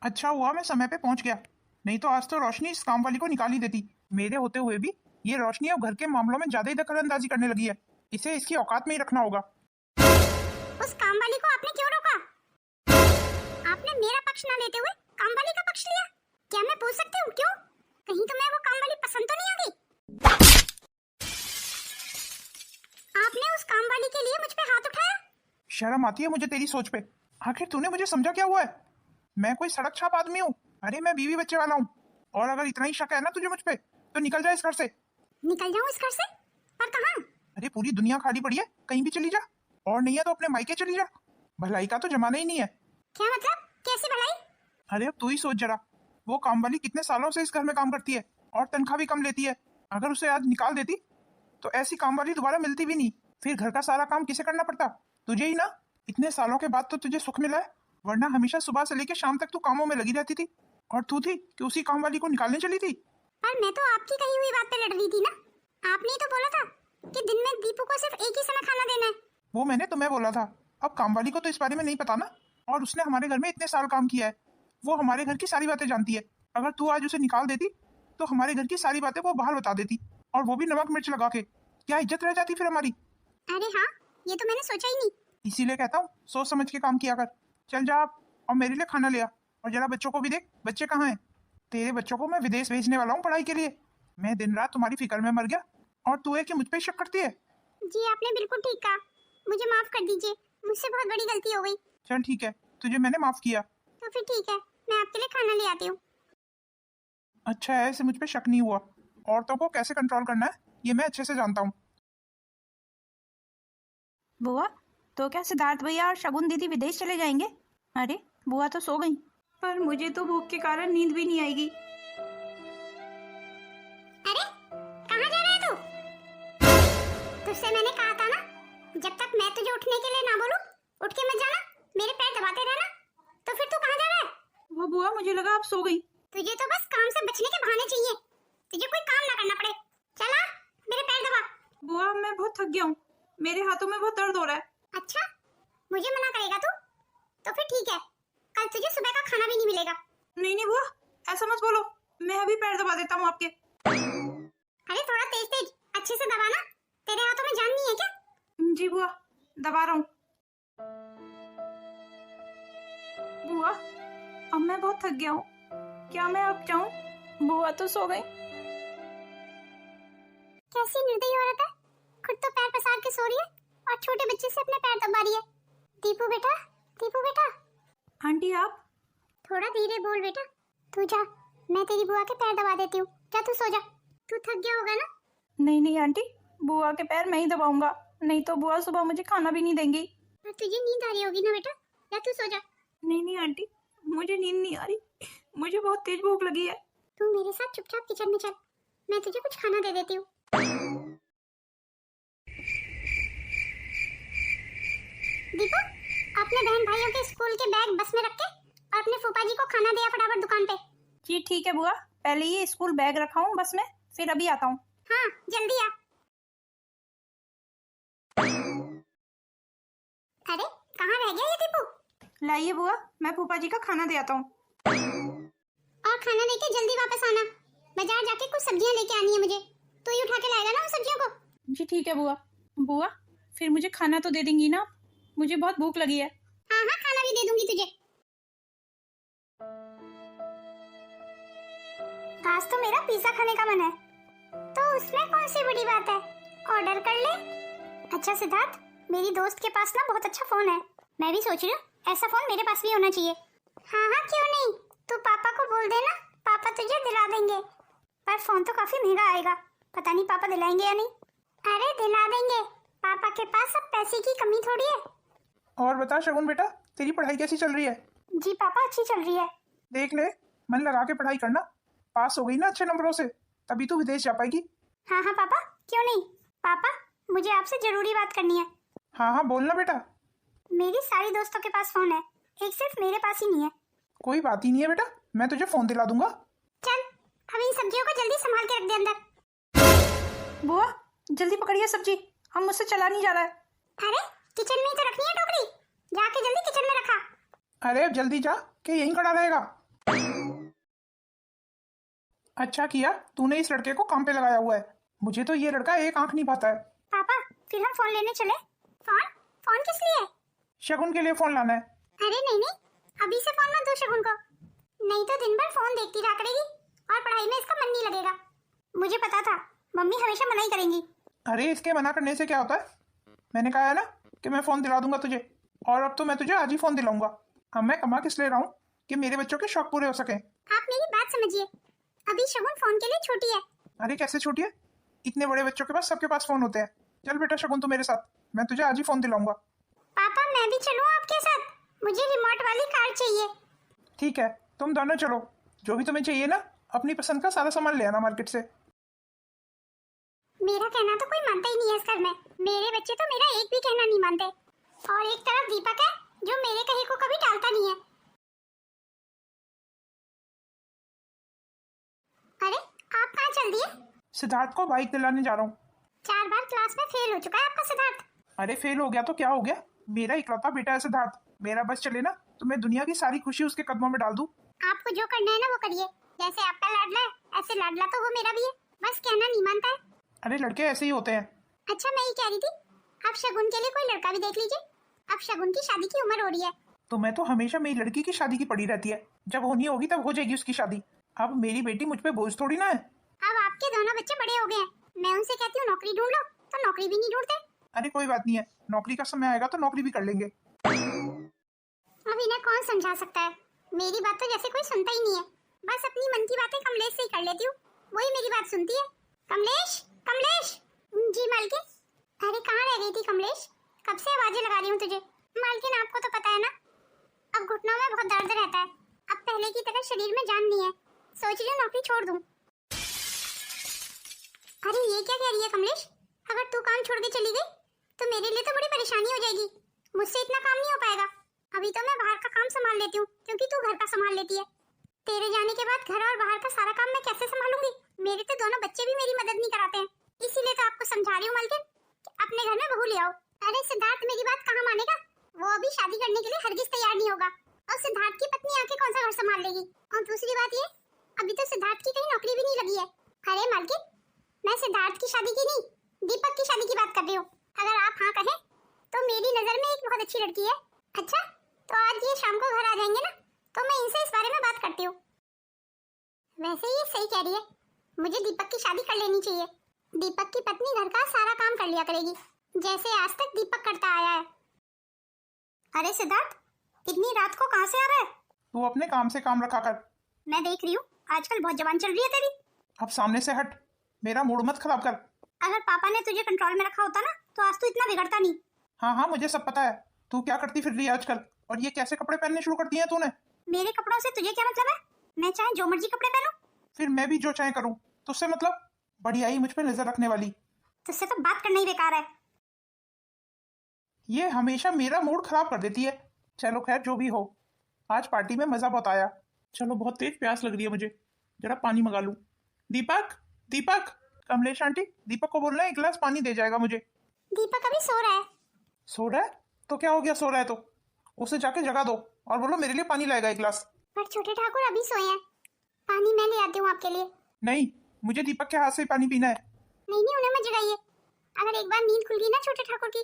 अच्छा हुआ मैं समय पे पहुंच गया, नहीं तो आज तो रोशनी इस काम वाली को निकाल ही देती। मेरे होते हुए भी ये रोशनी अब घर के मामलों में ज्यादा ही दखलंदाजी करने लगी है। इसे इसकी औकात में ही रखना होगा। उस काम वाली को आपने क्यों रोका? आपने मेरा पक्ष ना लेते हुए काम वाली का पक्ष लिया। क्या मैं पूछ सकती हूँ क्यों? कहीं तुम्हें वो काम वाली पसंद तो नहीं आ गई? आपने उस काम वाली के लिए मुझ पे हाथ उठाया? शर्म आती है मुझे तेरी सोच पे। आखिर तूने मुझे समझा क्या हुआ है? मैं कोई सड़क छाप आदमी हूँ? अरे मैं बीवी बच्चे वाला हूँ। और अगर इतना ही शक है ना तुझे मुझ पे तो निकल जा इस घर से। निकल जाऊँ इस घर से? पर कहाँ? अरे पूरी दुनिया खाली पड़ी है, कहीं भी चली जा। और नहीं है तो अपने मायके चली जा। भलाई का तो जमाना ही नहीं है। क्या मतलब? कैसी भलाई? अरे अब तू ही सोच जरा, वो काम वाली कितने सालों से इस घर में काम करती है और तनख्वाह भी कम लेती है। अगर उसे आज निकाल देती तो ऐसी काम वाली दोबारा मिलती भी नहीं। फिर घर का सारा काम किसे करना पड़ता? तुझे ही ना। इतने सालों के बाद तो तुझे सुख मिला है, वरना हमेशा सुबह से लेकर शाम तक तू कामों में लगी रहती थी। और तू थी कि उसी काम वाली को निकालने चली थी। पर मैं तो आपकी कही हुई बात पे लड़ रही थी ना। आपने ही तो बोला था कि दिन में दीपू को सिर्फ एक ही समय खाना देना है। वो मैंने तुम्हें बोला था। अब काम वाली को तो इस बारे में नहीं पता ना। और उसने हमारे घर में इतने साल काम किया है, वो हमारे घर की सारी बातें जानती है। अगर तू आज उसे निकाल देती तो हमारे घर की सारी बातें वो बाहर बता देती, और वो भी नमक मिर्च लगा के। क्या इज्जत रह जाती फिर हमारी? अरे हाँ, ये तो मैंने सोचा ही नहीं। इसीलिए कहता हूँ सोच समझ के काम किया कर। चल जा आप, और मेरे लिए खाना ले आ। और जरा बच्चों को भी देख, बच्चे कहाँ हैं? तेरे बच्चों को मैं विदेश भेजने वाला हूँ पढ़ाई के लिए। मैं दिन रात तुम्हारी फिक्र में मर गया, और तू है कि मुझ पे शक करती है। जी आपने बिल्कुल ठीक कहा। मुझे माफ कर दीजिए, मुझसे बहुत बड़ी गलती हो गई। चल ठीक है, तुझे मैंने माफ किया। तो फिर ठीक है, मैं आपके लिए खाना ले आती हूँ। अच्छा है, इसे मुझ पे शक नहीं हुआ। औरतों को कैसे कंट्रोल करना है ये मैं अच्छे से जानता हूँ। बुआ, तो क्या सिद्धार्थ भैया और शगुन दीदी विदेश चले जाएंगे? अरे बुआ तो सो गई, पर मुझे तो भूख के कारण नींद भी नहीं आएगी। अरे कहाँ जा रहा है तू? तुझसे मैंने कहा था ना, जब तक मैं तुझे उठने के लिए ना बोलूं, उठ के मत जाना, मेरे पैर दबाते रहना। तो फिर तू कहाँ जा रहा है? वो बुआ, मुझे लगा आप सो गई। तुझे तो बस काम से बचने के बहाने चाहिए, तुझे कोई काम ना करना पड़े। चला, मेरे पैर दबा। बुआ मैं बहुत थक गया हूँ, मेरे हाथों में बहुत दर्द हो रहा है। अच्छा, मुझे मना करेगा तू? तो फिर ठीक है, कल तुझे सुबह का खाना भी नहीं मिलेगा। नहीं नहीं बुआ, ऐसा मत बोलो, मैं अभी पैर दबा देता हूँ आपके। अरे थोड़ा तेज तेज अच्छे से दबाना, तेरे हाथों में जान नहीं है क्या? जी बुआ, दबा रहा हूँ। बुआ अब मैं बहुत थक गया हूँ, क्या मैं अब जाऊँ? बुआ तो सो गई। कैसी निर्दयी औरत है, खुद तो पैर पसार के सो रही है और छोटे बच्चे से अपने पैर दबा रही है। दीपू बेटा, दीपू बेटा। आंटी आप? थोड़ा धीरे बोल बेटा। तू जा, मैं तेरी बुआ के पैर दबा देती हूँ। जा तू सो जा, तू थक गया होगा ना। नहीं नहीं आंटी, बुआ के पैर मैं ही दबाऊंगा, नहीं तो बुआ सुबह मुझे खाना भी नहीं देंगी। और तुझे नींद आ रही होगी ना बेटा, जा तू सो जा। नहीं नहीं आंटी, मुझे नींद नहीं आ रही, मुझे बहुत तेज भूख लगी है। तू मेरे साथ चुपचाप किचन में चल, मैं तुझे कुछ खाना दे देती हूँ। दीपू, अपने बहन भाइयों के स्कूल के बैग बस में रख के और अपने फूफा जी को खाना दिया फटाफट दुकान पे। जी ठीक है बुआ, पहले ये स्कूल बैग रखा हूँ बस में, फिर अभी आता हूँ। हाँ जल्दी आ। अरे कहाँ रह गया ये दीपू? लाइए बुआ, मैं फूफा जी का खाना दे आता हूँ। और खाना लेके जल्दी वापस आना, बाजार जाके कुछ सब्जियां लेके आनी है मुझे। तू ही उठा के लाएगा ना उन सब्जियों को? जी ठीक है बुआ। बुआ फिर मुझे खाना तो दे देंगी ना, मुझे बहुत भूख लगी है। हाँ हाँ, खाना भी दे दूंगी तुझे। आज तो मेरा पिज्जा खाने का मन है, तो उसमें कौन सी बड़ी बात है, ऑर्डर कर ले। अच्छा सिद्धार्थ, मेरी दोस्त के पास ना बहुत अच्छा फोन है, मैं भी सोच रही हूँ ऐसा फोन मेरे पास भी होना चाहिए। हाँ हाँ क्यों नहीं, तू पापा को बोल देना, पापा तुझे दिला देंगे। पर फोन तो काफी महंगा आएगा, पता नहीं पापा दिलाएंगे या नहीं। अरे दिला देंगे, पापा के पास अब पैसे की कमी थोड़ी है। और बता शगुन बेटा, तेरी पढ़ाई कैसी चल रही है? जी पापा, अच्छी चल रही है। देख ले, मन लगा के पढ़ाई करना। पास हो गई ना अच्छे नंबरों से, तभी तू विदेश जा पाएगी। हाँ हाँ पापा, क्यों नहीं। पापा मुझे आपसे जरूरी बात करनी है। हाँ हाँ बोलना बेटा। मेरी सारी दोस्तों के पास फोन है, एक सिर्फ मेरे पास ही नहीं है। कोई बात ही नहीं है बेटा, मैं तुझे फोन दिला दूंगा। चल अब इन सब्जियों को जल्दी संभाल के रख दे अंदर। बुआ जल्दी पकड़िए सब्जी, हम मुझसे चला नहीं जा रहा है। अरे किचन में ही तो रखनी है टोकरी, जाके जल्दी किचन में रखा। अरे अब जल्दी जा, कि यहीं खड़ा रहेगा। अच्छा किया तूने इस लड़के को काम पे लगाया हुआ है। मुझे तो ये लड़का एक आंख नहीं पाता है। पापा फिर हम फोन लेने चले। फोन फोन किस लिए? शगुन के लिए फोन लाना है। अरे नहीं नहीं, अभी से फोन मत दो शगुन को, नहीं तो दिन भर फोन देखती रहा करेगी और पढ़ाई में इसका मन नहीं लगेगा। मुझे पता था मम्मी हमेशा मना ही करेंगी। अरे इसके मना करने से क्या होता है? मैंने कहा है ना कि मैं फोन दिला दूंगा तुझे, और अब तो मैं तुझे आज ही फोन दिलाऊंगा। अब मैं कमा किस ले रहा हूँ कि मेरे बच्चों के शौक पूरे हो सके। आप मेरी बात समझिए, अभी शगुन फोन के लिए छोटी है। अरे कैसे छोटी है? इतने बड़े बच्चों के पास सबके पास फोन होते हैं। चल बेटा शगुन तू मेरे साथ, मैं तुझे आज ही फोन दिलाऊंगा। पापा मैं भी चलूं आपके साथ? मुझे रिमोट वाली कार चाहिए। ठीक है तुम दोनों चलो, जो भी तुम्हें चाहिए ना अपनी पसंद का सारा सामान ले आना मार्केट से। मेरा कहना तो कोई मानता ही नहीं है इस घर में। मेरे बच्चे तो मेरा एक भी कहना नहीं मानते, और एक तरफ दीपक है जो मेरे कहे को कभी टालता नहीं है। अरे आप कहाँ चल दिए? सिद्धार्थ को बाइक दिलाने जा रहा हूँ। 4 बार क्लास में फेल हो चुका है आपका सिद्धार्थ। अरे फेल हो गया तो क्या हो गया, मेरा इकलौता बेटा है सिद्धार्थ। मेरा बस चले ना तो मैं दुनिया की सारी खुशी उसके कदमों में डाल दूं। आपको जो करना है ना वो करिए, जैसे आपका लाडला है ऐसे लाडला तो वो मेरा भी है, बस कहना नहीं मानता है। अरे लड़के ऐसे ही होते हैं। अच्छा मैं ये कह रही थी, आप शगुन के लिए कोई लड़का भी देख लीजिए, अब शगुन की शादी की उम्र हो रही है। तो मैं तो हमेशा मेरी लड़की की शादी की पड़ी रहती है, जब होनी होगी तब हो जाएगी उसकी शादी। अब मेरी बेटी मुझ पे बोझ थोड़ी ना है। अब आपके दोनों बच्चे बड़े हो गए हैं, मैं उनसे कहती हूँ नौकरी ढूंढ लो तो नौकरी भी नहीं ढूंढते। अरे कोई बात नहीं है, नौकरी का समय आएगा तो नौकरी भी कर लेंगे। अब इन्हें कौन समझा सकता है, मेरी बात तो जैसे कोई सुनता ही नहीं है। बस अपनी मन की बातें कमलेश से ही कर लेती हूँ, वही मेरी बात सुनती है। कमलेश कमलेश। जी मालकिन। अरे कहाँ रह गई थी कमलेश, कब से आवाजें लगा रही हूँ तुझे। मालकिन आपको तो पता है ना, अब घुटनों में बहुत दर्द रहता है, अब पहले की तरह शरीर में जान नहीं है, सोच रही हूँ नौकरी छोड़ दूँ। अरे ये क्या कह रही है कमलेश, अगर तू काम छोड़ के चली गई तो मेरे लिए तो बड़ी परेशानी हो जाएगी, मुझसे इतना काम नहीं हो पाएगा। अभी तो मैं बाहर का काम संभाल लेती हूँ क्योंकि तू घर का संभाल लेती है। तेरे जाने के बाद घर और बाहर का सारा काम मैं कैसे संभालूंगी? मेरे तो दोनों बच्चे भी मेरी मदद नहीं कराते हैं, इसीलिए तो आपको समझा रही हूँ मालकिन कि अपने घर में बहू ले आओ। अरे सिद्धार्थ मेरी बात कहाँ मानेगा, वो अभी शादी करने के लिए हरगिज तैयार नहीं होगा, और सिद्धार्थ की पत्नी आके कौन सा घर संभाल लेगी। और दूसरी बात ये, अभी तो सिद्धार्थ की कहीं नौकरी भी नहीं लगी है। अरे मालकिन मैं सिद्धार्थ की शादी की नहीं, दीपक की शादी की बात कर रही हूँ। अगर आप हाँ कहें तो मेरी नजर में एक बहुत अच्छी लड़की है। अच्छा तो आज ये शाम को घर आ जाएंगे ना, तो मैं इनसे इस बारे में बात करती हूँ। वैसे ये सही कह रही है, मुझे दीपक की शादी कर लेनी चाहिए। दीपक की पत्नी घर का सारा काम कर लिया करेगी, जैसे आज तक दीपक करता आया है। अरे सिद्धार्थ इतनी रात को कहाँ से आ रहा है? तू अपने काम से काम रखा कर। मैं देख रही हूँ आजकल बहुत जवान चल रही है तेरी। अब सामने से हट, मेरा मूड मत खराब कर। अगर पापा ने तुझे कंट्रोल में रखा होता ना तो आज तू इतना बिगड़ता नहीं। हाँ हाँ मुझे सब पता है, तू क्या करती फिर रही है आजकल, और ये कैसे कपड़े पहनने शुरू कर दिए हैं तूने। मेरे कपड़ों से तुझे क्या मतलब है? मैं चाहे जो मर्जी कपड़े पहनूं। फिर मैं भी जो चाहे करूँ, तुझसे मतलब? बड़ी आई मुझ पे नजर रखने वाली। तुझसे तो बात करना ही बेकार है। ये हमेशा मेरा मूड खराब कर देती है। चलो खैर जो भी हो, आज पार्टी में मजा बहुत आया। चलो बहुत तेज प्यास लग रही है मुझे, जरा पानी मंगा लूं। दीपक दीपक, कमलेश आंटी दीपक को बोलना एक गिलास पानी दे जाएगा मुझे। दीपक अभी सो रहा है। सो रहा है तो क्या हो गया, सो रहा है तो उसे जाके जगा दो और बोलो मेरे लिए पानी लाएगा एक गिलास। पर छोटे ठाकुर अभी सोए हैं, पानी मैं ले आती हूँ आपके लिए। नहीं, मुझे दीपक के हाथ से पानी पीना है। नहीं नहीं उन्हें मत जगाइए, अगर एक बार नींद खुल गई ना छोटे ठाकुर की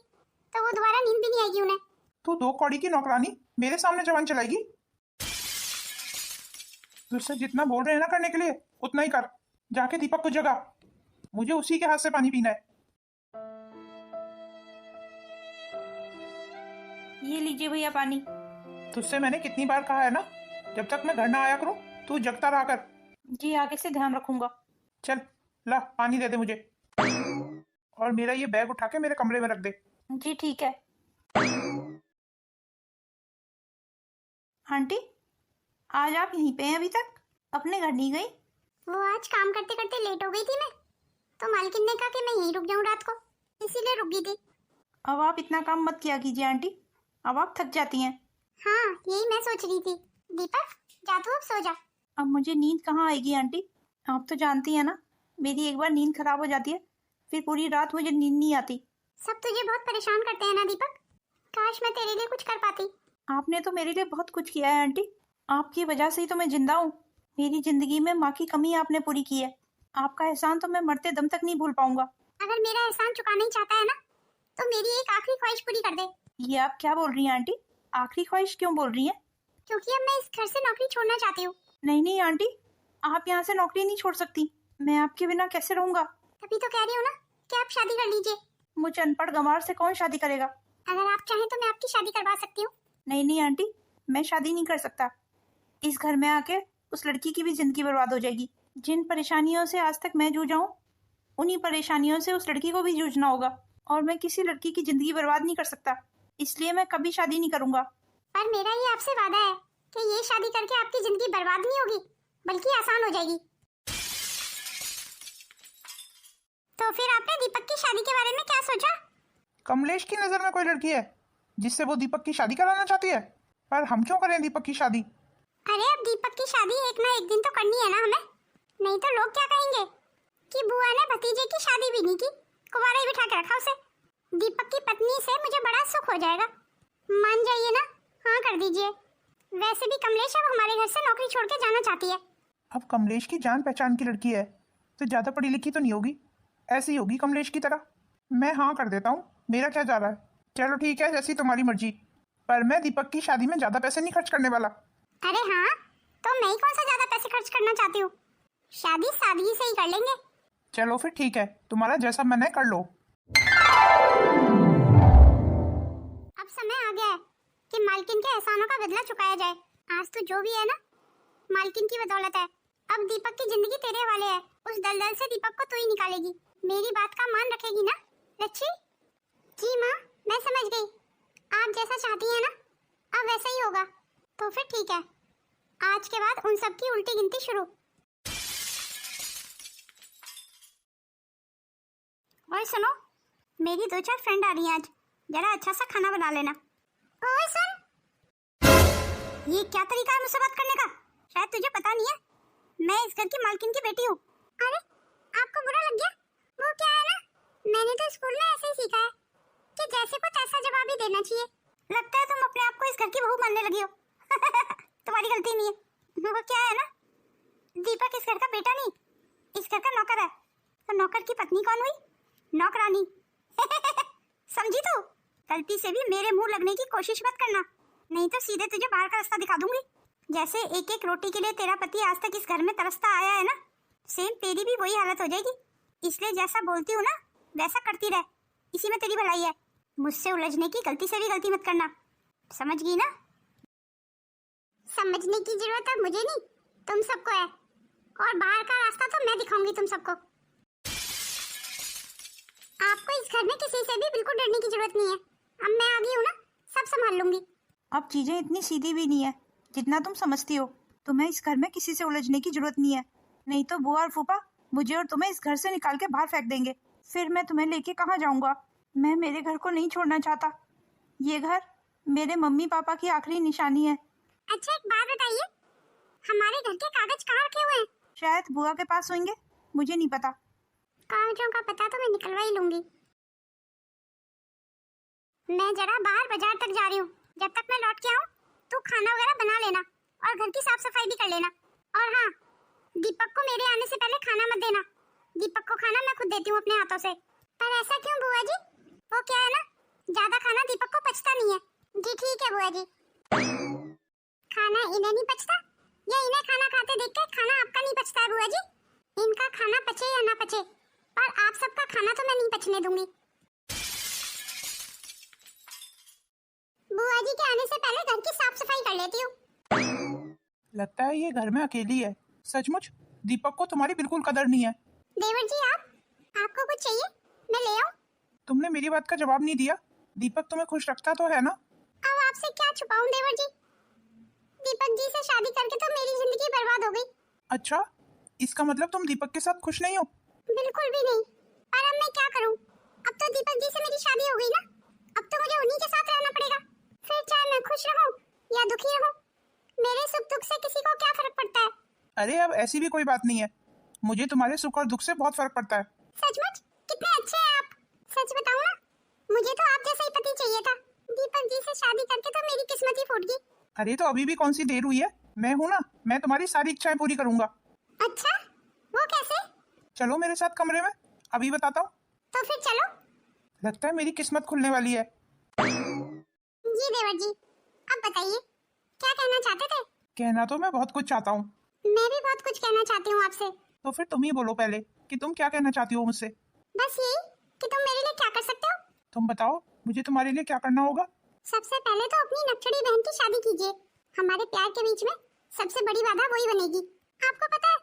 तो वो दोबारा नींद भी नहीं आएगी उन्हें। तू 2 कौड़ी की नौकरानी मेरे सामने जवान चलाएगी? तुझसे जितना बोल रहे हैं ना करने के लिए उतना ही कर। जाके दीपक को जगा, मुझे उसी के हाथ से पानी पीना है। ये लीजिए भैया पानी। तुझसे मैंने कितनी बार कहा है ना, जब तक मैं घर ना आया करूं तू जगता रहा कर। जी आगे से ध्यान रखूंगा। चल ला पानी दे दे मुझे, और मेरा ये बैग उठा के मेरे कमरे में रख दे। जी ठीक है। आंटी आज आप यहीं पे हैं अभी तक, अपने घर नहीं गई? वो आज काम करते करते लेट हो गई थी मैं, तो मालकिन ने कहा कि मैं यहीं रुक जाऊं रात को, इसीलिए रुक गई थी। अब आप इतना काम मत किया कीजिए आंटी, अब आप थक जाती हैं। हाँ यही मैं सोच रही थी। दीपक जा तू अब सो जा। अब मुझे नींद कहाँ आएगी आंटी, आप तो जानती हैं ना मेरी एक बार नींद खराब हो जाती है फिर पूरी रात मुझे नींद नहीं आती। सब तुझे बहुत परेशान करते हैं ना दीपक, काश मैं तेरे लिए कुछ कर पाती। आपने तो मेरे लिए बहुत कुछ किया है आंटी, आपकी वजह से ही तो मैं जिंदा हूँ। मेरी जिंदगी में माँ की कमी आपने पूरी की है। आपका एहसान तो मैं मरते दम तक नहीं भूल पाऊंगा। अगर मेरा एहसान चुकाना ही चाहता है ना, तो मेरी एक आखिरी ख्वाहिश पूरी कर दे। ये आप क्या बोल रही हैं आंटी? आखिरी ख्वाहिश क्यों बोल रही हैं? क्योंकि अब मैं इस घर से नौकरी छोड़ना चाहती हूँ। नहीं नहीं आंटी, आप यहाँ से नौकरी नहीं छोड़ सकती। मैं आपके बिना कैसे रहूंगा? तभी तो कह रही हूँ ना कि आप शादी कर लीजिए। मुझे अनपढ़ गंवार से कौन शादी करेगा? अगर आप चाहें तो मैं आपकी शादी करवा सकती हूँ। नहीं नहीं आंटी, मैं शादी नहीं कर सकता। इस घर में आके उस लड़की की भी जिंदगी बर्बाद हो जाएगी। जिन परेशानियों से आज तक मैं जूझा हूँ, उन्हीं परेशानियों से उस लड़की को भी जूझना होगा। और मैं किसी लड़की की जिंदगी बर्बाद नहीं कर सकता, इसलिए मैं कभी शादी नहीं करूंगा। पर मेरा ये आपसे वादा है कि ये शादी करके आपकी जिंदगी बर्बाद नहीं होगी, बल्कि आसान हो जाएगी। तो फिर आपने दीपक की शादी के बारे में क्या सोचा? कमलेश की नजर में कोई लड़की है जिससे वो दीपक की शादी कराना चाहती है, पर हम क्यों करें दीपक की शादी? अरे अब दीपक की शादी एक ना एक दिन तो करनी है ना हमें, नहीं तो लोग क्या कहेंगे कि बुआ ने भतीजे की शादी भी नहीं की, कुंवारा ही बिठा के रखा उसे। दीपक की पत्नी से मुझे बड़ा सुख हो जाएगा। मान जाइए ना, हाँ कर दीजिए। वैसे भी कमलेश अब हमारे घर से नौकरी छोड़ के जाना चाहती है। अब कमलेश की जान पहचान की लड़की है तो ज्यादा पढ़ी लिखी तो नहीं होगी, ऐसी होगी कमलेश की तरह। मैं हाँ कर देता हूँ, मेरा क्या जा रहा है। चलो ठीक है, जैसी तुम्हारी मर्जी, पर मैं दीपक की शादी में ज्यादा पैसे नहीं खर्च करने वाला। अरे हाँ, तो मैं ही कौन सा ज्यादा पैसे खर्च करना चाहती हूँ, शादी सादगी से ही कर लेंगे। चलो फिर ठीक है, तुम्हारा जैसा मन है कर लो। अब समय आ गया है कि मालकिन के एहसानों का बदला चुकाया जाए। आज तो जो भी है ना, मालकिन की बदौलत है। अब दीपक की जिंदगी तेरे हवाले है। उस दलदल से दीपक को तू ही निकालेगी। मेरी बात का मान रखेगी ना लच्छी? जी माँ, मैं समझ गई। आप जैसा चाहती हैं ना, अब वैसा ही होगा। तो फिर ठीक है, आज के बाद उन सब की उल्टी गिनती शुरू। और सुनो, मेरी 2-4 फ्रेंड आ रही हैं आज, जरा अच्छा सा खाना बना लेना। ओए सुन, ये क्या तरीका है मुझसे बात करने का? शायद तुझे पता नहीं है, मैं इस घर की मालकिन की बेटी हूँ। अरे आपको बुरा लग गया? वो क्या है ना, मैंने तो स्कूल में ऐसे ही सीखा है कि जैसे कुछ ऐसा जवाब ही देना चाहिए। लगता है तुम अपने आप को इस घर की बहू मानने लगी हो। तुम्हारी गलती नहीं है। वो क्या है ना, दीपक इस घर का बेटा नहीं, इस घर का नौकर है। तो नौकर की पत्नी कौन हुई? नौकरानी। समझी तू? गलती से भी मेरे मुंह लगने की कोशिश मत करना, नहीं तो सीधे तुझे बाहर का रास्ता दिखा दूंगी। जैसे एक एक रोटी के लिए तेरा पति आज तक इस घर में तरसता आया है ना, सेम तेरी भी वही हालत हो जाएगी। इसलिए जैसा बोलती हूँ ना वैसा करती रह, इसी में तेरी भलाई है। मुझसे उलझने की गलती से भी गलती मत करना, समझ गई ना? समझने की जरूरत अब मुझे नहीं, तुम सबको है। और बाहर का रास्ता तो मैं दिखाऊंगी तुम सबको। आपको इस घर में किसी से भी बिल्कुल डरने की जरूरत नहीं है। अब मैं आ गई हूँ ना, सब संभाल लूंगी। अब चीजें इतनी सीधी भी नहीं है जितना तुम समझती हो। तुम्हें इस घर में किसी से उलझने की जरूरत नहीं है, नहीं तो बुआ और फूफा मुझे और तुम्हें इस घर से निकाल के बाहर फेंक देंगे। फिर मैं तुम्हें लेके कहाँ जाऊंगा? मैं मेरे घर को नहीं छोड़ना चाहता। ये घर मेरे मम्मी पापा की आखिरी निशानी है। अच्छा एक बात बताइए, हमारे घर के कागज कहाँ रखे हुए हैं? शायद बुआ के पास होंगे, मुझे नहीं पता। कागजों का पता तो मैं निकलवा ही लूंगी। मैं जरा बाहर बाजार तक जा रही हूँ, जब तक मैं लौट के आऊँ तू खाना वगैरह बना लेना और घर की साफ सफाई भी कर लेना। और हाँ, दीपक को मेरे आने से पहले खाना मत देना। दीपक को खाना मैं खुद देती हूँ अपने हाथों से। पर ऐसा क्यों बुआ जी? वो क्या है ना, ज्यादा खाना दीपक को पचता नहीं है। जी ठीक है बुआ जी। खाना इन्हें नहीं पचता या इन्हें खाना खाते देख के खाना आपका नहीं पचता है बुआ जी? इनका खाना पचे या ना पचे, पर आप सबका खाना तो मैं नहीं पचने दूंगी। बुआ जी के आने से पहले घर की साफ सफाई कर लेती हूँ। लगता है ये घर में अकेली है। सचमुच दीपक को तुम्हारी बिल्कुल कदर नहीं है। देवर जी आपको कुछ चाहिए? मैं ले आऊँ? तुमने मेरी बात का जवाब नहीं दिया। दीपक तुम्हें खुश रखता तो है ना? अब आपसे क्या छुपाऊं देवर जी, दीपक जी से शादी करके तो मेरी जिंदगी बर्बाद हो गई। अच्छा, इसका मतलब तुम दीपक के साथ खुश नहीं हो? बिल्कुल भी नहीं। पर अब मैं क्या करूं, अब तो दीपक जी से मेरी शादी हो गई ना, अब तो मुझे उन्हीं के साथ रहना पड़ेगा। फिर चाहे मैं खुश रहूं या दुखी रहूं, मेरे सुख दुख से किसी को क्या फर्क पड़ता है? अरे अब ऐसी भी कोई बात नहीं है, मुझे तुम्हारे सुख और दुख से बहुत फर्क पड़ता है। सचमुच कितने अच्छे हैं आप। सच बताऊं ना, मुझे तो आप जैसा ही पति चाहिए था। दीपक जी से शादी करके तो मेरी किस्मत ही फूट गई। अरे तो अभी भी कौन सी देर हुई है, मैं हूं ना, मैं तुम्हारी सारी इच्छाएं पूरी करूंगा। अच्छा, वो कैसे? चलो मेरे साथ कमरे में, अभी बताता हूँ। तो फिर चलो। लगता है मेरी किस्मत खुलने वाली है। जी देवर जी, अब बताइए क्या कहना चाहते थे? कहना तो मैं बहुत कुछ चाहता हूँ। मैं भी बहुत कुछ कहना चाहती हूँ आपसे। तो फिर तुम ही बोलो पहले कि तुम क्या कहना चाहती हो मुझसे। बस यही कि तुम मेरे लिए क्या कर सकते हो। तुम बताओ मुझे तुम्हारे लिए क्या करना होगा। सबसे पहले तो अपनी नक्सड़ी बहन की शादी कीजिए। हमारे प्यार के बीच में सबसे बड़ी बाधा वही बनेगी। आपको पता है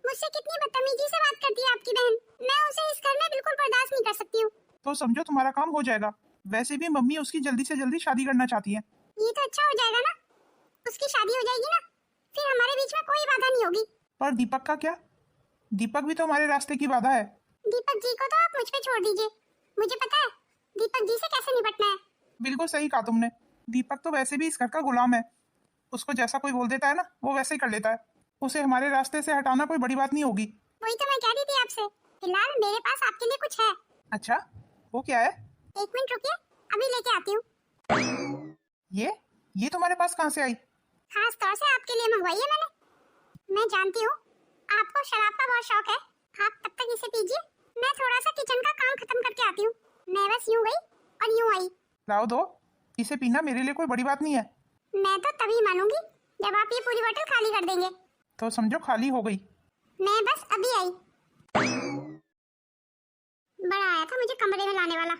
मुझसे कितनी बदतमीजी से बात करती है आपकी बहन। मैं उसे इस घर में बिल्कुल बर्दाश्त नहीं कर सकती हूँ। तो समझो तुम्हारा काम हो जाएगा। वैसे भी मम्मी उसकी जल्दी से जल्दी शादी करना चाहती है। ये तो अच्छा हो जाएगा ना, उसकी शादी हो जाएगी ना, फिर हमारे बीच में कोई बाधा नहीं होगी। पर दीपक का क्या? दीपक भी तो हमारे रास्ते की बाधा है। दीपक जी को तो आप मुझ पे छोड़ दीजिए। मुझे पता है दीपक जी से कैसे निपटना है। बिल्कुल सही कहा तुमने। दीपक तो वैसे भी इस घर का गुलाम है। उसको जैसा कोई बोल देता है ना, वो वैसे ही कर लेता है। उसे हमारे रास्ते से हटाना कोई बड़ी बात नहीं होगी। वही तो मैं कह रही थी आपसे। फिलहाल मेरे पास आपके लिए कुछ है। अच्छा, वो क्या है? 1 मिनट रुकिए, अभी लेके आती हूँ। ये तुम्हारे पास कहाँ से आई? खास तौर से आपके लिए मंगवाई है मैंने। मैं जानती हूँ आपको शराब का बहुत शौक है। आप तब तक इसे पीजिए, मैं थोड़ा सा किचन का काम खत्म करके आती हूँ। मैं बस यूं गई और यूं आई। लाओ दो, इसे पीना मेरे लिए कोई बड़ी बात नहीं है। मैं तो तभी मानूंगी जब आप ये पूरी बोतल खाली कर देंगे। तो समझो खाली हो गई। मैं बस अभी आई। बड़ा आया था मुझे कमरे में लाने वाला।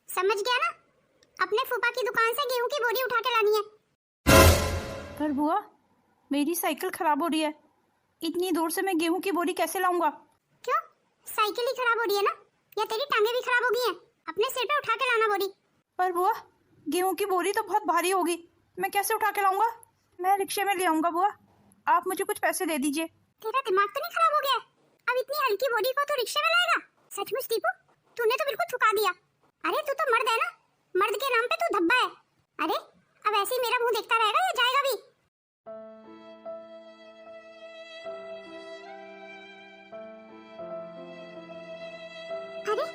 समझ गया ना, अपने फूफा की दुकान से गेहूं की बोरी उठा के लानी है। पर बुआ, मेरी साइकिल खराब हो रही है। इतनी दूर से मैं गेहूं की बोरी कैसे लाऊंगा? क्यों, साइकिल ही खराब हो रही है ना, या तेरी टांगे भी खराब हो गई हैं? अपने सिर पे उठा के लाना बोरी। पर बुआ, गेहूं की बोरी तो बहुत भारी होगी, मैं कैसे उठा के लाऊंगा? मैं रिक्शे में ले आऊंगा बुआ, आप मुझे कुछ पैसे दे दीजिए। तेरा दिमाग तो नहीं खराब हो गया? अब इतनी हल्की बोरी को तो रिक्शे में लाएगा? सचमुच दीपू, तूने तो बिल्कुल थुका दिया। अरे तू तो मर्द है ना, मर्द के नाम पे तू धब्बा है। अरे अब ऐसे ही मेरा मुंह देखता रहेगा या जाएगा भी? अरे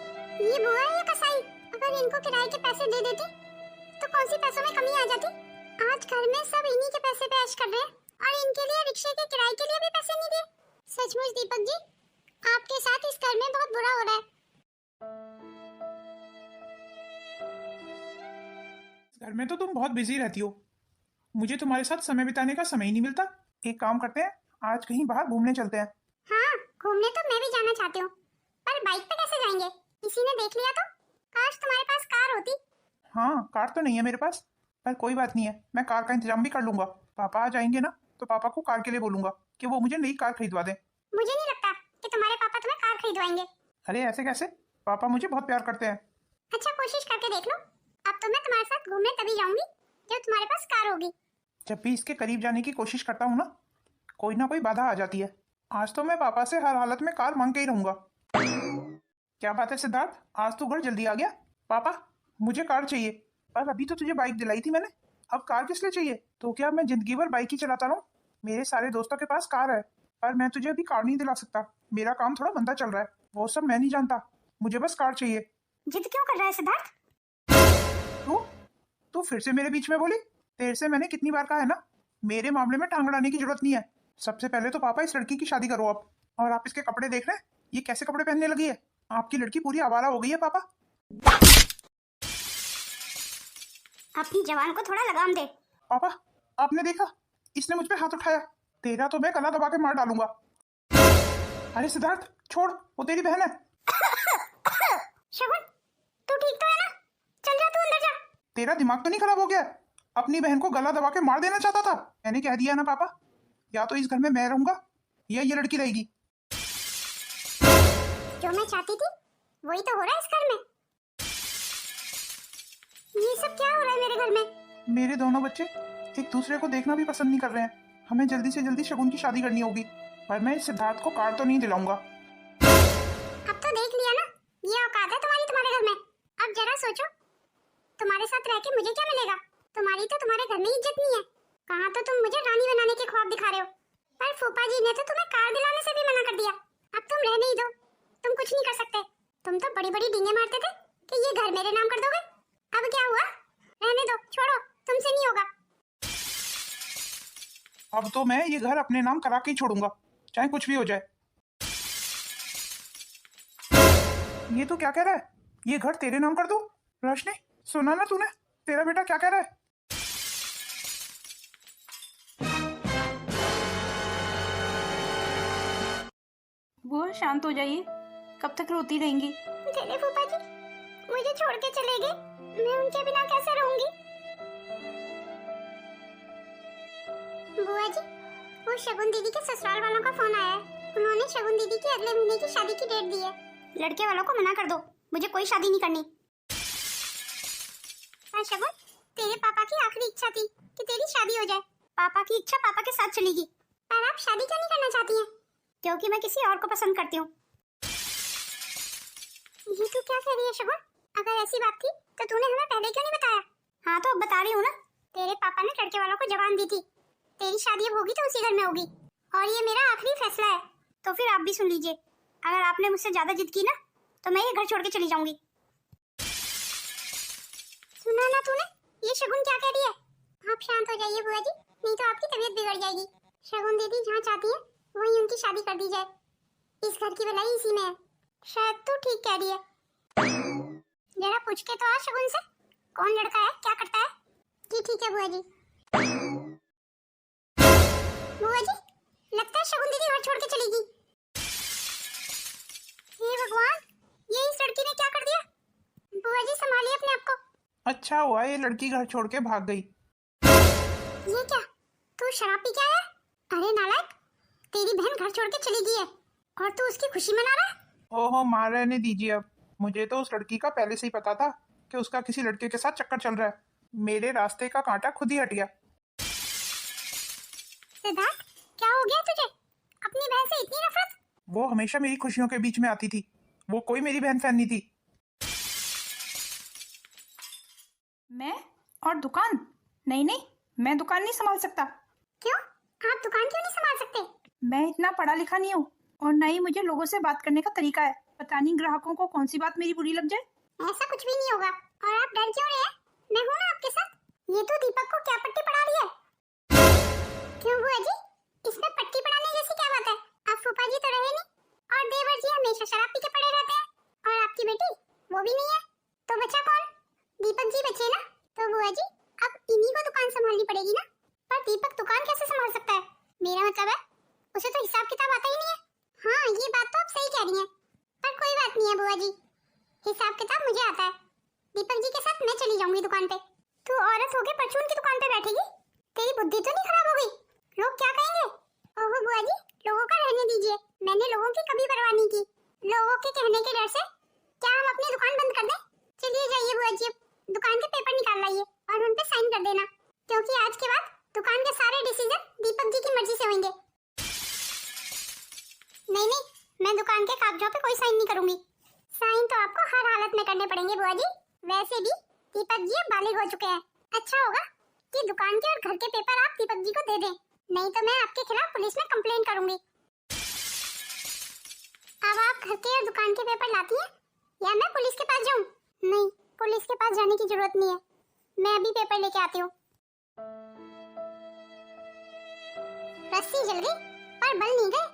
ये बुआ है या कसाई? अगर इनको किराए के पैसे दे देती तो कौन सी पैसों में कमी आ जाती। आज घर में सब इन्हीं के पैसे पे ऐश कर रहे हैं और इनके लिए रिक्शे के किराए के लिए भी पैसे नहीं दिए। सचमुच दीपक जी, आपके साथ इस घर में बहुत बुरा हो रहा है। घर में तो तुम बहुत बिजी रहती हो, मुझे तुम्हारे साथ समय बिताने का समय ही नहीं मिलता। एक काम करते हैं, आज कहीं बाहर घूमने चलते हैं। हाँ, घूमने तो मैं भी जाना चाहती हूँ, पर बाइक पे कैसे जाएंगे? किसी ने देख लिया तो? काश तुम्हारे पास कार होती। हाँ, कार तो नहीं है मेरे पास, पर कोई बात नहीं है, मैं कार का इंतजाम भी कर लूंगा। पापा आ जाएंगे ना, तो पापा को कार के लिए बोलूंगा कि वो मुझे नई कार खरीदवा दें। मुझे नहीं लगता कि तुम्हारे पापा तुम्हें कार खरीदवाएंगे। अरे ऐसे कैसे? पापा मुझे बहुत प्यार करते हैं। अच्छा, कोशिश करके देख लो। अब तो मैं तुम्हारे साथ घूमने तभी जाऊंगी जब तुम्हारे पास कार होगी। जब भी इसके करीब जाने की कोशिश करता हूँ ना कोई बाधा आ जाती है। आज तो मैं पापा से हर हालत में कार मांग के ही रहूंगा। क्या बात है सिद्धार्थ, आज तो घर जल्दी आ गया। पापा मुझे कार चाहिए। पर अभी तो तुझे बाइक दिलाई थी मैंने, अब कार किस लिए चाहिए? तो क्या मैं जिंदगी भर बाइक ही चलाता रहूं? मेरे सारे दोस्तों के पास कार है, पर मैं तुझे अभी कार नहीं दिला सकता। मेरा काम थोड़ा मंदा चल रहा है, वो सब मैं नहीं जानता। मुझे बस कार चाहिए। जिद क्यों कर रहा है सिद्धार्थ? तू फिर से मेरे बीच में बोली? तेरे से मैंने कितनी बार कहा है ना, मेरे मामले में टांग अड़ाने की जरूरत नहीं है। सबसे पहले तो पापा इस लड़की की शादी करो अब। और आप इसके कपड़े देख रहे हैं, ये कैसे कपड़े पहनने लगी है? आपकी लड़की पूरी आवारा हो गई है पापा। अपनी जवान को थोड़ा लगाम दे। पापा आपने देखा, इसने मुझ पे हाथ उठाया। तेरा तो मैं गला दबा के मार डालूंगा। अरे सिद्धार्थ छोड़, वो तेरी बहन है। शगुन, तू ठीक तो है ना? चल जा, तू अंदर जा। तेरा दिमाग तो नहीं खराब हो गया? अपनी बहन को गला दबा के मार देना चाहता था। मैंने कह दिया ना पापा, या तो इस घर में मैं रहूंगा या ये लड़की रहेगी। जो मैं चाहती थी वही तो हो रहा है इस घर में। ये सब क्या हो रहा है मेरे घर में? मेरे दोनों बच्चे एक दूसरे को देखना भी पसंद नहीं कर रहे हैं। हमें जल्दी से जल्दी शगुन की शादी करनी होगी, पर मैं इस सिद्धार्थ को कार तो नहीं दिलाऊंगा। अब तो देख लिया ना, ये औकात है तुम्हारी तुम्हारे घर में। अब जरा सोचो, तुम्हारे साथ रह के मुझे क्या मिलेगा? तुम्हारी तो तुम्हारे घर में इज्जत नहीं है। कहाँ तो तुम मुझे रानी बनाने के ख्वाब दिखा रहे हो, पर फूफा जी ने तो तुम्हें कार दिलाने से भी मना कर दिया। अब तुम रहने ही दो, तुम कुछ नहीं कर सकते। तुम तो बड़ी बड़ी डींगे मारते थे कि ये घर मेरे नाम कर दोगे। अब क्या हुआ? रहने दो, छोड़ो, तुमसे नहीं होगा। अब तो मैं ये घर अपने नाम करा के ही छोड़ूंगा, चाहे कुछ भी हो जाए। ये तो क्या कह रहा है? ये घर तेरे नाम कर दूं? रोशनी, सुना ना तूने? तेरा बेटा क्या कह रहा है? बुआ शांत हो जाइए, कब तक रोती रहेंगी? तेरे फूफा जी मुझे छोड़ के चले गए, मैं उनके बिना कैसे रहूंगी? बुआ जी, वो शगुन दीदी के ससुराल वालों का फोन आया है। उन्होंने शगुन दीदी की अगले महीने की शादी की डेट दी है। लड़के वालों को मना कर दो, मुझे कोई शादी नहीं करनी। हाँ शगुन, तेरे पापा की आखिरी इच्छा थी कि तेरी शादी हो जाए। पापा की इच्छा पापा के साथ चलेगी, पर आप शादी क्यों नहीं करना चाहती हैं? क्योंकि मैं किसी और को पसंद करती हूँ। ये तू क्या कह रही है शगुन? अगर ऐसी बात थी तो तूने हमें पहले क्यों नहीं बताया? हाँ तो अब बता रही हूँ ना, तेरे पापा ने लड़के वालों को जबान दी थी, तेरी शादी अब होगी तो उसी घर में होगी, और ये मेरा आखिरी फैसला है। तो फिर आप भी सुन लीजिए, अगर आपने मुझसे ज्यादा जिद की ना तो मैं ये घर छोड़ के चली जाऊंगी। सुना ना तूने, ये शगुन क्या कह रही है? आप शांत हो जाइए बुआ जी, नहीं तो आपकी तबीयत बिगड़ जाएगी। शगुन दीदी जहाँ चाहती है वहीं उनकी शादी कर दी जाए। इस घर की भलाई इसी में है। शायद तू ठीक कह रही है। जरा पूछ के तो आ शगुन से, कौन लड़का है, क्या करता है? जी ठीक है बुआ जी। बुआ जी, लगता है शगुन दीदी घर छोड़ के चलेगी। हे भगवान, ये इस लड़की ने क्या कर दिया? बुआ जी संभालिए अपने आप को। अच्छा हुआ ये लड़की घर छोड़ के भाग गई। ये क्या, तू शराब पी के आया? अरे नालायक, तेरी बहन घर छोड़ के चली गई है और तू उसकी खुशी मना रहा है? ओहो माँ, रहने दीजिए अब। मुझे तो उस लड़की का पहले से ही पता था कि उसका किसी लड़के के साथ चक्कर चल रहा है। मेरे रास्ते का कांटा खुद ही हट गया। सिद्धार्थ, क्या हो गया तुझे? अपनी बहन से इतनी नफरत? वो हमेशा मेरी खुशियों के बीच में आती थी, वो कोई मेरी बहन फैन नहीं थी। मैं और दुकान? नहीं नहीं, मैं दुकान नहीं संभाल सकता। क्यों? आप दुकान क्यों नहीं संभाल सकते? मैं इतना पढ़ा लिखा नहीं हूँ, और न ही मुझे लोगों से बात करने का तरीका है। पता नहीं ग्राहकों को कौन सी बात मेरी बुरी लग जाए। ऐसा कुछ भी नहीं होगा, और आप डर क्यों रहे हैं? मैं हूं ना आपके साथ। ये तो दीपक को क्या पट्टी पढ़ा रही है? क्यों बुआ जी, इसमें पट्टी पढ़ाने जैसी क्या बात है? आप फूफा जी तो रहे नहीं, और देवर जी हमेशा शराब पी के पड़े रहते हैं, और आपकी बेटी वो भी नहीं है, तो बचा कौन? दीपक जी बचे ना। तो बुआ जी अब इन्हीं को दुकान संभालनी पड़ेगी ना। पर दीपक दुकान कैसे संभाल सकता है? मेरा मतलब है उसे तो हिसाब किताब आता ही नहीं है। हाँ ये बात तो आप सही कह रही हैं, पर कोई बात नहीं है बुआ जी, हिसाब किताब मुझे आता है। दीपक जी के साथ मैं चली जाऊंगी दुकान पे। तू औरत होके परचून की दुकान पे बैठेगी? तेरी बुद्धि तो नहीं खराब हो गई? लोग क्या कहेंगे? ओहो बुआ जी, लोगों का रहने दीजिए, मैंने लोगों की कभी परवाह नहीं की। लोगों के कहने के डर से क्या हम अपनी दुकान बंद कर दें? चलिए जाइए बुआ जी, अब दुकान के पेपर निकाल लाइए और उन पे साइन कर देना, क्योंकि आज के बाद दुकान के सारे डिसीजन दीपक जी की मर्जी से होंगे। नहीं नहीं, मैं दुकान के कागजों पे कोई साइन नहीं करूंगी। साइन तो आपको हर हालत में करने पड़ेंगे बुआ जी। वैसे भी दीपक जी बालिग हो चुके हैं। अच्छा होगा कि दुकान के और घर के पेपर आप दीपक जी को दे दें, नहीं तो मैं आपके खिलाफ पुलिस में कंप्लेंट करूंगी। अब आप घर के और दुकान के पेपर लाती हैं या मैं पुलिस के पास जाऊं? नहीं, पुलिस के पास जाने की जरूरत नहीं है, मैं अभी पेपर लेके आती हूँ। रस्सी जल गई पर बल नहीं गए।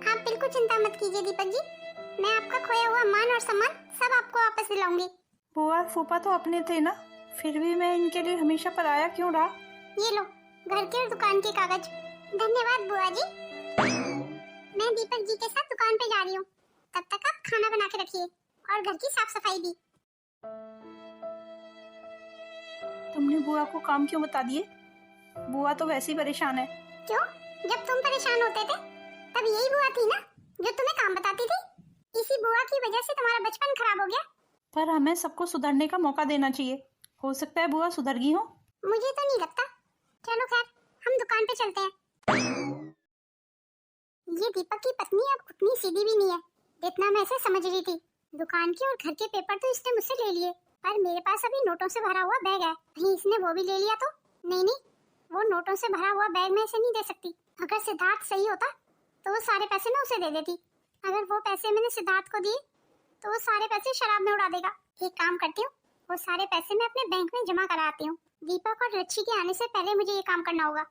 आप बिल्कुल चिंता मत कीजिए दीपक जी, मैं आपका खोया हुआ मान और सम्मान सब आपको वापस दिलाऊंगी। बुआ फूफा तो अपने थे ना, फिर भी मैं इनके लिए हमेशा पराया क्यों रहा? ये लो घर के और दुकान के कागज। धन्यवाद बुआ जी। मैं दीपक जी के साथ दुकान पे जा रही हूँ, तब तक आप खाना बना के रखिए और घर की साफ सफाई भी। तुमने बुआ को काम क्यों बता दिए? बुआ तो वैसे ही परेशान है। क्यों? जब तुम परेशान होते थे तब यही बुआ थी ना जो तुम्हें काम बताती थी। इसी बुआ की वजह से तुम्हारा बचपन खराब हो गया। पर हमें सबको सुधरने का मौका देना चाहिए, हो सकता है बुआ सुधर गई हो। मुझे तो नहीं लगता। चलो खैर, हम दुकान पे चलते हैं। ये दीपक की पत्नी अब उतनी सीधी भी नहीं है जितना मैं इसे समझ रही थी। दुकान के और घर के पेपर तो इसने मुझसे ले लिए, पर मेरे पास अभी नोटों से भरा हुआ बैग है, कहीं इसने वो भी ले लिया तो? नहीं, वो नोटों से भरा हुआ बैग मैं इसे नहीं दे सकती। अगर सिद्धार्थ सही होता तो वो सारे पैसे मैं उसे दे देती। अगर वो पैसे मैंने सिद्धार्थ को दिए तो वो सारे पैसे शराब में उड़ा देगा। एक काम करती हूँ, वो सारे पैसे मैं अपने बैंक में जमा कराती हूँ। दीपक और रच्छी के आने से पहले मुझे ये काम करना होगा।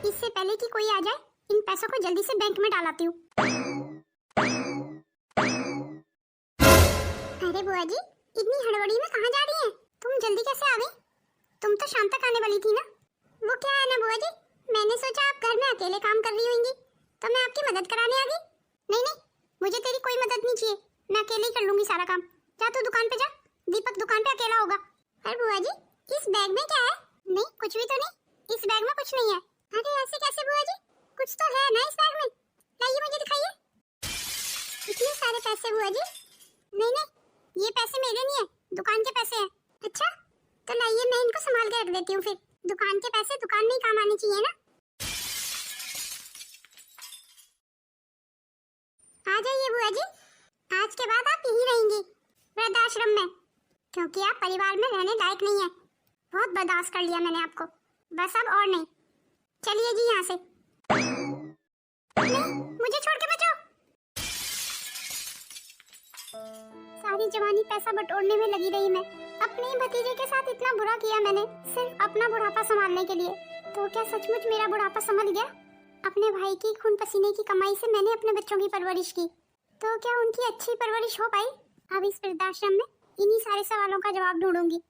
इससे पहले कि कोई आ जाए, इन पैसों को जल्दी से बैंक में डालाती हूँ। अरे बुआ जी, इतनी हड़बड़ी में कहाँ जा रही हैं? तुम जल्दी कैसे आ गई? तुम तो शाम तक आने वाली थी ना। वो क्या है ना बुआ जी, मैंने सोचा आप घर में अकेले काम कर रही होंगी तो मैं आपकी मदद कराने आ गई। नहीं नहीं, मुझे तेरी कोई मदद नहीं चाहिए, मैं अकेले ही कर लूंगी सारा काम। जा तू दुकान पे जा, दीपक दुकान पे अकेला होगा। अरे बुआ जी, इस बैग में क्या है? नहीं कुछ भी तो नहीं, इस बैग में कुछ नहीं है। अरे ऐसे कैसे बुआ जी, कुछ तो है ना इस बैग में, लाइए मुझे दिखाइए। इतने सारे पैसे बुआ जी? नहीं नहीं, ये पैसे मेरे नहीं है, दुकान के पैसे हैं। अच्छा तो लाइए, मैं इनको संभाल के रख देती हूँ। फिर दुकान के पैसे दुकान में ही काम आने चाहिए ना। आ जाइए बुआ जी, आज के बाद आप यहीं रहेंगी वृद्धाश्रम में, क्योंकि आप परिवार में रहने लायक नहीं है। बहुत बर्दाश्त कर लिया मैंने आपको, बस अब और नहीं। चलिए जी यहाँ से। नहीं, मुझे छोड़ के बचो। सारी जवानी पैसा बटोरने में लगी रही मैं। अपने ही भतीजे के साथ इतना बुरा किया मैंने, सिर्फ अपना बुढ़ापा संभालने के लिए। तो क्या सचमुच मेरा बुढ़ापा संभल गया? अपने भाई की खून पसीने की कमाई से मैंने अपने बच्चों की परवरिश की, तो क्या उनकी अच्छी परवरिश हो पाई? अब इस वृद्धाश्रम में इन्हीं सारे सवालों का जवाब ढूंढूंगी।